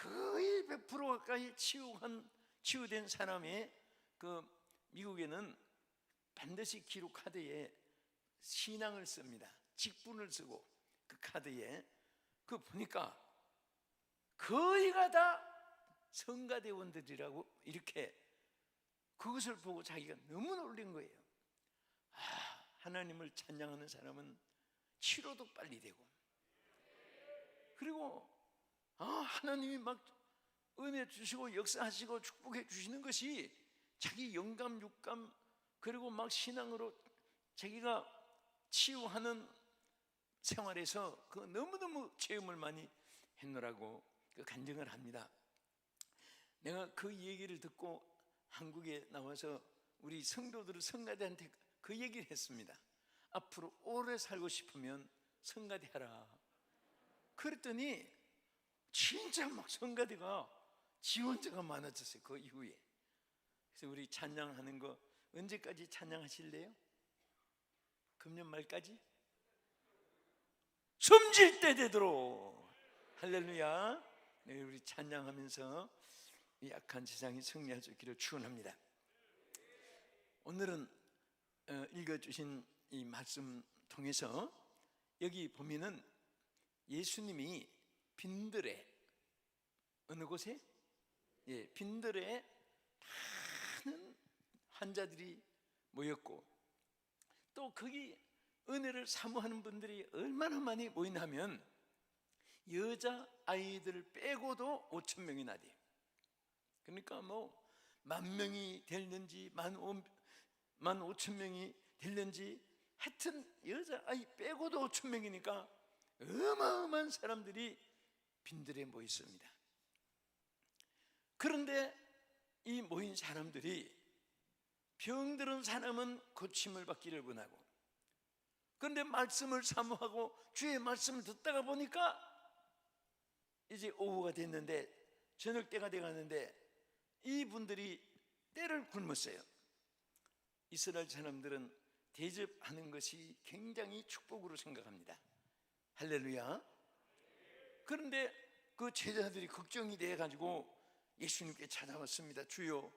거의 100% 가까이 치유된 사람의 미국에는 반드시 기록 카드에 신앙을 씁니다. 직분을 쓰고 그 카드에 보니까 거의가 다 성가대원들이라고 이렇게 그것을 보고 자기가 너무 놀란 거예요. 하나님을 찬양하는 사람은 치료도 빨리 되고, 그리고 하나님이 막 은혜 주시고 역사하시고 축복해 주시는 것이 자기 영감 육감 그리고 막 신앙으로 자기가 치유하는 생활에서 너무너무 체험을 많이 했노라고 간증을 합니다. 내가 그 얘기를 듣고 한국에 나와서 우리 성도들은 성가대한테 그 얘기를 했습니다. 앞으로 오래 살고 싶으면 성가대 하라. 그랬더니 진짜 막 성가대가 지원자가 많아졌어요. 그 이후에. 그래서 우리 찬양하는 거 언제까지 찬양하실래요? 금년 말까지? 숨질 때 되도록. 할렐루야. 네, 우리 찬양하면서 이 약한 세상이 승리할 수 있기를 축원합니다. 오늘은 읽어주신 이 말씀 통해서 여기 보면은 예수님이 빈들에, 어느 곳에? 빈들에 많은 환자들이 모였고, 또 거기 은혜를 사모하는 분들이 얼마나 많이 모이냐면 여자 아이들을 빼고도 5,000명이나 돼요. 그러니까 10,000명이 됐는지 15,000명이 됐는지 하여튼 여자 아이 빼고도 5,000명이니까 어마어마한 사람들이 빈들에 모여 있습니다. 그런데 이 모인 사람들이 병들은 사람은 고침을 받기를 원하고, 그런데 말씀을 사모하고 주의 말씀을 듣다가 보니까 이제 오후가 됐는데, 저녁 때가 돼가는데 이분들이 때를 굶었어요. 이스라엘 사람들은 대접하는 것이 굉장히 축복으로 생각합니다. 할렐루야. 그런데 그 제자들이 걱정이 돼가지고 예수님께 찾아왔습니다. 주여,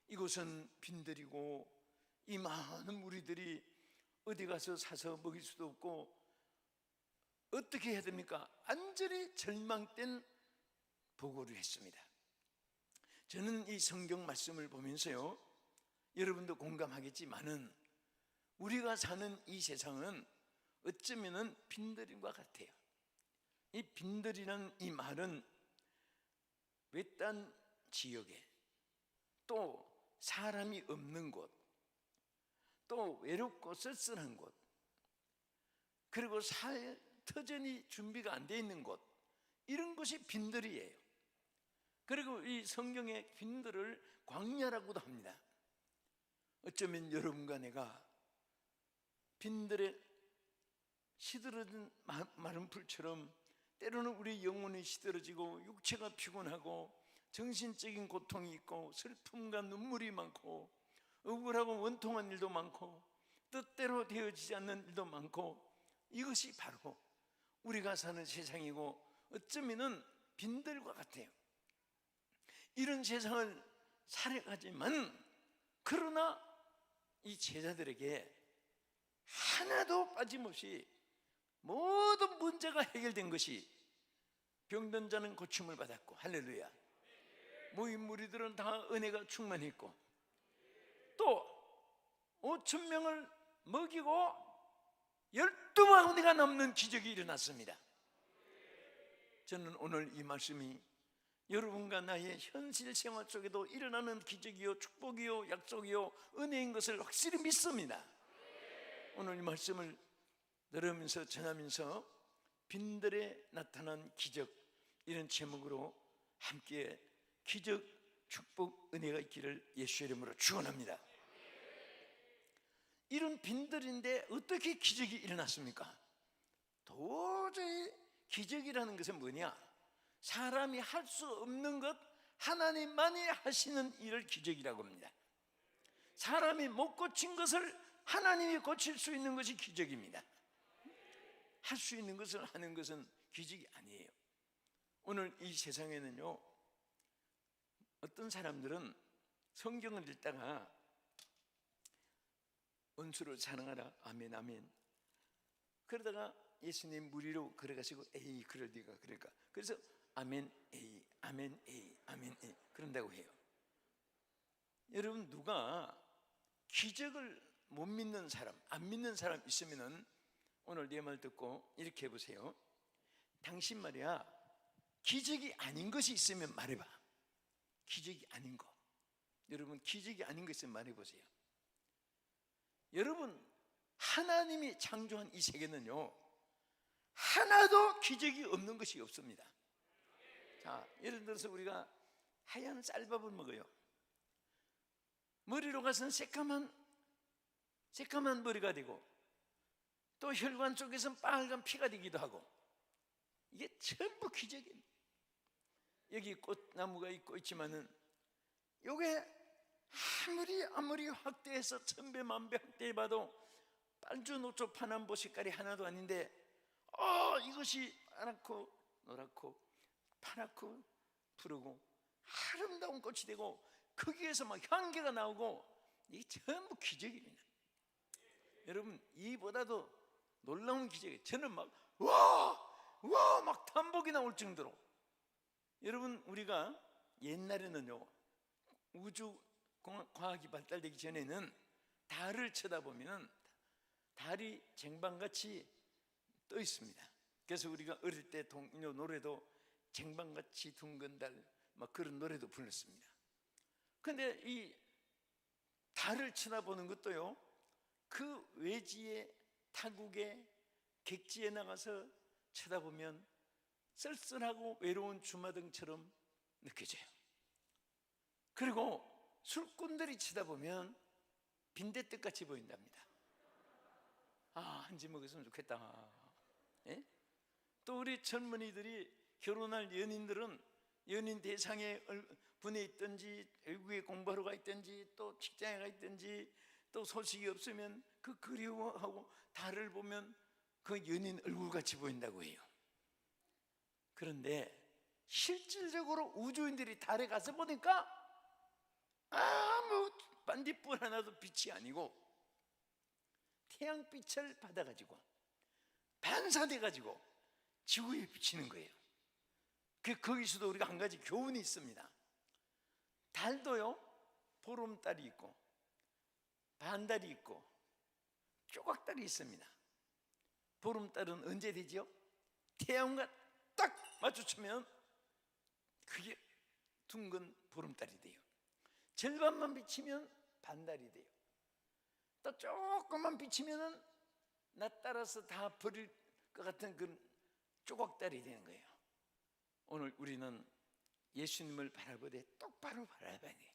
이곳은 빈들이고 이 많은 무리들이 어디 가서 사서 먹일 수도 없고 어떻게 해야 됩니까? 완전히 절망된 보고를 했습니다. 저는 이 성경 말씀을 보면서요, 여러분도 공감하겠지만은 우리가 사는 이 세상은 어쩌면은 빈들임과 같아요. 이 빈들이라는 이 말은 외딴 지역에, 또 사람이 없는 곳, 또 외롭고 쓸쓸한 곳, 그리고 터전이 준비가 안 돼 있는 곳, 이런 것이 빈들이에요. 그리고 이 성경의 빈들을 광야라고도 합니다. 어쩌면 여러분과 내가 빈들에 시들어진 마른 풀처럼 때로는 우리 영혼이 시들어지고 육체가 피곤하고 정신적인 고통이 있고 슬픔과 눈물이 많고 억울하고 원통한 일도 많고 뜻대로 되어지지 않는 일도 많고, 이것이 바로 우리가 사는 세상이고 어쩌면은 빈들과 같아요. 이런 세상을 살아가지만, 그러나 이 제자들에게 하나도 빠짐없이 모든 문제가 해결된 것이, 병든 자는 고침을 받았고, 할렐루야, 모인 무리들은 다 은혜가 충만했고, 또 5,000명을 먹이고 12바구니가 남는 기적이 일어났습니다. 저는 오늘 이 말씀이 여러분과 나의 현실 생활 속에도 일어나는 기적이요 축복이요 약속이요 은혜인 것을 확실히 믿습니다. 오늘 이 말씀을 들으면서 전하면서 빈들에 나타난 기적, 이런 제목으로 함께 기적, 축복, 은혜가 있기를 예수의 이름으로 축원합니다. 이런 빈들인데 어떻게 기적이 일어났습니까? 도저히 기적이라는 것은 뭐냐? 사람이 할 수 없는 것, 하나님만이 하시는 일을 기적이라고 합니다. 사람이 못 고친 것을 하나님이 고칠 수 있는 것이 기적입니다. 할 수 있는 것을 하는 것은 기적이 아니에요. 오늘 이 세상에는요, 어떤 사람들은 성경을 읽다가 원수를 사랑하라, 아멘 아멘, 그러다가 예수님 무리로 걸어가시고 에이 그럴 리가, 그러니까 그래서 아멘 에이 아멘 에이 아멘 에이 그런다고 해요. 여러분, 누가 기적을 못 믿는 사람, 안 믿는 사람 있으면은 오늘 내 말 듣고 이렇게 해보세요. 당신 말이야, 기적이 아닌 것이 있으면 말해봐. 기적이 아닌 거. 여러분, 기적이 아닌 것 있으면 말해보세요. 여러분, 하나님이 창조한 이 세계는요, 하나도 기적이 없는 것이 없습니다. 자, 예를 들어서 우리가 하얀 쌀밥을 먹어요. 머리로 가서는 새까만 머리가 되고, 또 혈관 쪽에서는 빨간 피가 되기도 하고, 이게 전부 기적입니다. 여기 꽃나무가 있고 있지만은 요게 아무리 확대해서 천배만배 확대해봐도 빨주노초 파남보 색깔이 하나도 아닌데, 이것이 파랗고 노랗고 파랗고 푸르고 아름다운 꽃이 되고 거기에서 막 향기가 나오고, 이게 전부 기적입니다. 여러분, 이보다도 놀라운 기적이, 저는 막 와 막 탄복이 나올 정도로. 여러분, 우리가 옛날에는요, 우주 과학이 발달되기 전에는 달을 쳐다보면 달이 쟁반같이 떠 있습니다. 그래서 우리가 어릴 때 동요 노래도 쟁반같이 둥근 달, 막 그런 노래도 불렀습니다. 그런데 이 달을 쳐다보는 것도요, 그 외지의 타국의 객지에 나가서 쳐다보면 쓸쓸하고 외로운 주마등처럼 느껴져요. 그리고 술꾼들이 쳐다보면 빈대떡같이 보인답니다. 한 집 먹었으면 좋겠다. 예? 또 우리 젊은이들이 결혼할 연인들은 연인 대상에 분에 있든지 외국에 공부하러 가 있든지 또 직장에 가 있든지 또 소식이 없으면 그 그리워하고 달을 보면 그 연인 얼굴같이 보인다고 해요. 그런데 실질적으로 우주인들이 달에 가서 보니까 아무 반딧불 하나도 빛이 아니고 태양빛을 받아가지고 반사돼가지고 지구에 비치는 거예요. 거기서도 우리가 한 가지 교훈이 있습니다. 달도요, 보름달이 있고 반달이 있고 조각달이 있습니다. 보름달은 언제 되죠? 태양과 딱 마주치면 그게 둥근 보름달이 돼요. 절반만 비치면 반달이 돼요. 또 조금만 비치면 나 따라서 다 버릴 것 같은 그 조각달이 되는 거예요. 오늘 우리는 예수님을 바라보되 똑바로 바라봐야 돼요.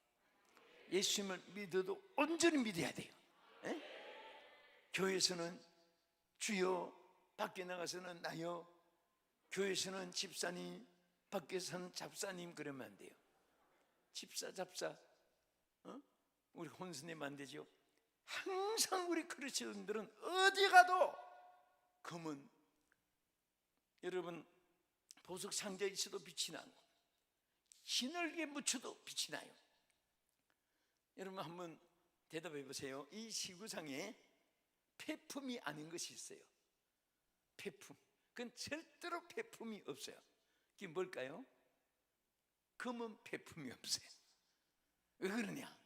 예수님을 믿어도 온전히 믿어야 돼요. 에? 교회에서는 주여, 밖에 나가서는 나여, 교회에서는 집사님, 밖에서는 잡사님, 그러면 안 돼요. 집사, 잡사, 우리 혼수님 안 되죠. 항상 우리 그리스도인들은 어디 가도 검은, 여러분, 보석 상자에 있어도 빛이 나고 진흙에 묻혀도 빛이 나요. 여러분, 한번 대답해 보세요. 이 지구상에 폐품이 아닌 것이 있어요. 폐품, 그건 절대로 폐품이 없어요. 그게 뭘까요? 금은 폐품이 없어요. 왜 그러냐?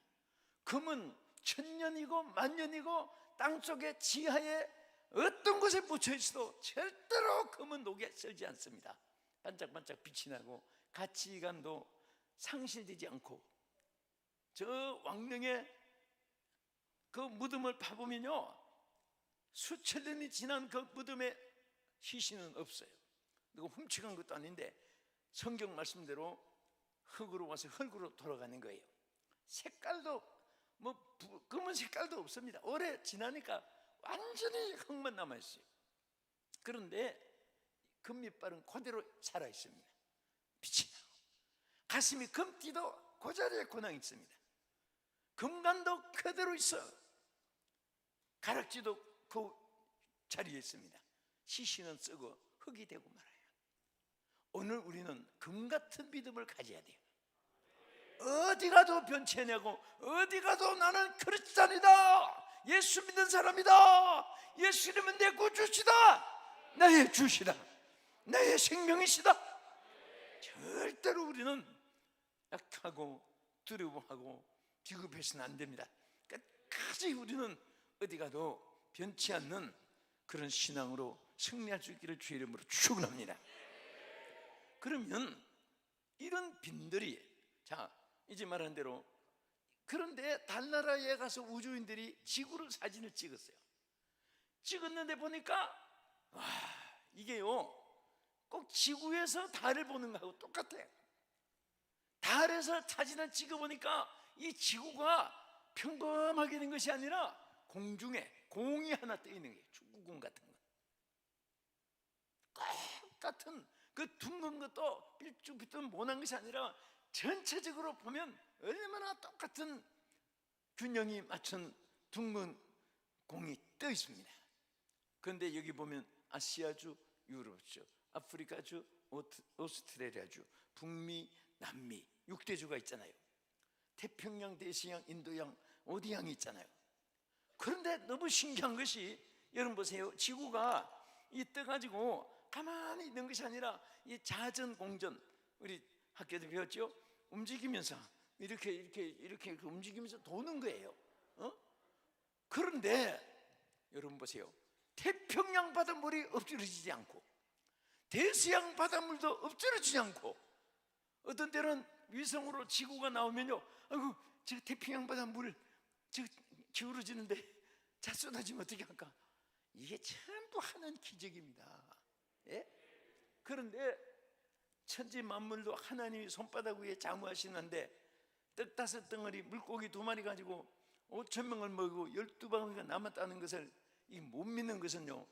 금은 천년이고 만년이고 땅속의 지하에 어떤 곳에 묻혀 있어도 절대로 금은 녹에 썰지 않습니다. 반짝반짝 빛이 나고 가치관도 상실되지 않고, 저 왕릉의 그 무덤을 파보면요, 수천 년이 지난 그 무덤에 희신은 없어요. 누가 훔쳐간 것도 아닌데 성경 말씀대로 흙으로 와서 흙으로 돌아가는 거예요. 색깔도 뭐 검은 색깔도 없습니다. 오래 지나니까 완전히 흙만 남아있어요. 그런데 금밑발은 그대로 살아있습니다. 빛이 나고 가슴이 금띠도 그 자리에 고낭이 있습니다. 금관도 그대로 있어. 가락지도 그 자리에 있습니다. 시신은 썩어 흙이 되고 말아요. 오늘 우리는 금 같은 믿음을 가져야 돼요. 어디 가도 변치 않냐고, 어디 가도 나는 크리스찬이다, 예수 믿는 사람이다, 예수님은 내 구주시다, 나의 주시다, 나의 생명이시다. 절대로 우리는 약하고 두려워하고 비급해서는 안 됩니다. 끝까지 우리는 어디 가도 변치 않는 그런 신앙으로 승리할 수 있기를 주의 이름으로 축원합니다. 그러면 이런 빈들이, 자 이제 말한 대로, 그런데 달나라에 가서 우주인들이 지구를 사진을 찍었어요. 찍었는데 보니까 와, 이게요 꼭 지구에서 달을 보는 거하고 똑같아요. 달에서 사진을 찍어보니까 이 지구가 평범하게 된 것이 아니라 공중에 공이 하나 떠 있는 거예요. 축구공 같은 거, 똑같은 그 둥근 것도 삐뚤삐뚤 모난 것이 아니라 전체적으로 보면 얼마나 똑같은 균형이 맞춘 둥근 공이 떠 있습니다. 그런데 여기 보면 아시아주, 유럽주, 아프리카주, 오스트레일리아주, 북미, 남미 6대주가 있잖아요. 태평양, 대서양, 인도양, 오디양이 있잖아요. 그런데 너무 신기한 것이, 여러분 보세요. 지구가 이 떠가지고 가만히 있는 것이 아니라 이 자전 공전, 우리 학교도 배웠죠? 움직이면서 이렇게 움직이면서 도는 거예요. 그런데 여러분 보세요. 태평양 바닷물이 엎질러지지 않고 대서양 바닷물도 엎질러지지 않고, 어떤 때는 위성으로 지구가 나오면요, 아이고 저 태평양 바닷물 저 기울어지는데 자 쏟아지면 어떻게 할까? 이게 전부 하나님 기적입니다. 예? 그런데 천지 만물도 하나님이 손바닥 위에 자무하시는데 떡 5덩어리 물고기 2마리 가지고 5,000명을 먹이고 12방울이가 남았다는 것을 못 믿는 것은요,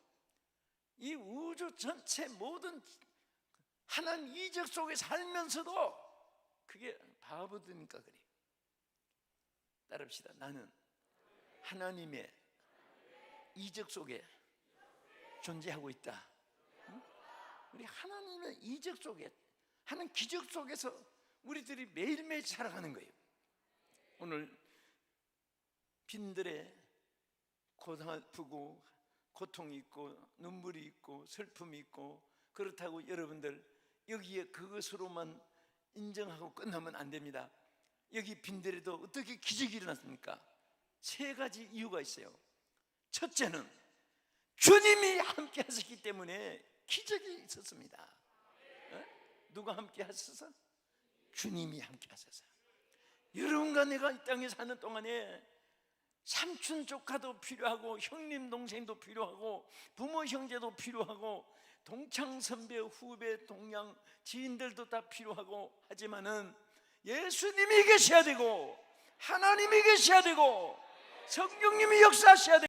이 우주 전체 모든 하나님 이적 속에 살면서도 그게 바보드니까 그래요. 따릅시다. 나는 하나님의 이적 속에 존재하고 있다. 우리 하나님의 이적 속에, 하나님 기적 속에서 우리들이 매일매일 살아가는 거예요. 오늘 빈들에 고통이 고통이 있고 눈물이 있고 슬픔이 있고, 그렇다고 여러분들 여기에 그것으로만 인정하고 끝나면 안 됩니다. 여기 빈들에도 어떻게 기적이 일어났습니까? 3가지 이유가 있어요. 첫째는 주님이 함께 하셨기 때문에 기적이 있었습니다. 누가 함께 하셔서? 주님이 함께 하셔서. 여러분과 내가 이 땅에 사는 동안에 삼촌 조카도 필요하고 형님 동생도 필요하고 부모 형제도 필요하고 동창 선배 후배 동양 지인들도 다 필요하고, 하지만은 예수님이 계셔야 되고 하나님이 계셔야 되고 성령님이 역사하셔야 되고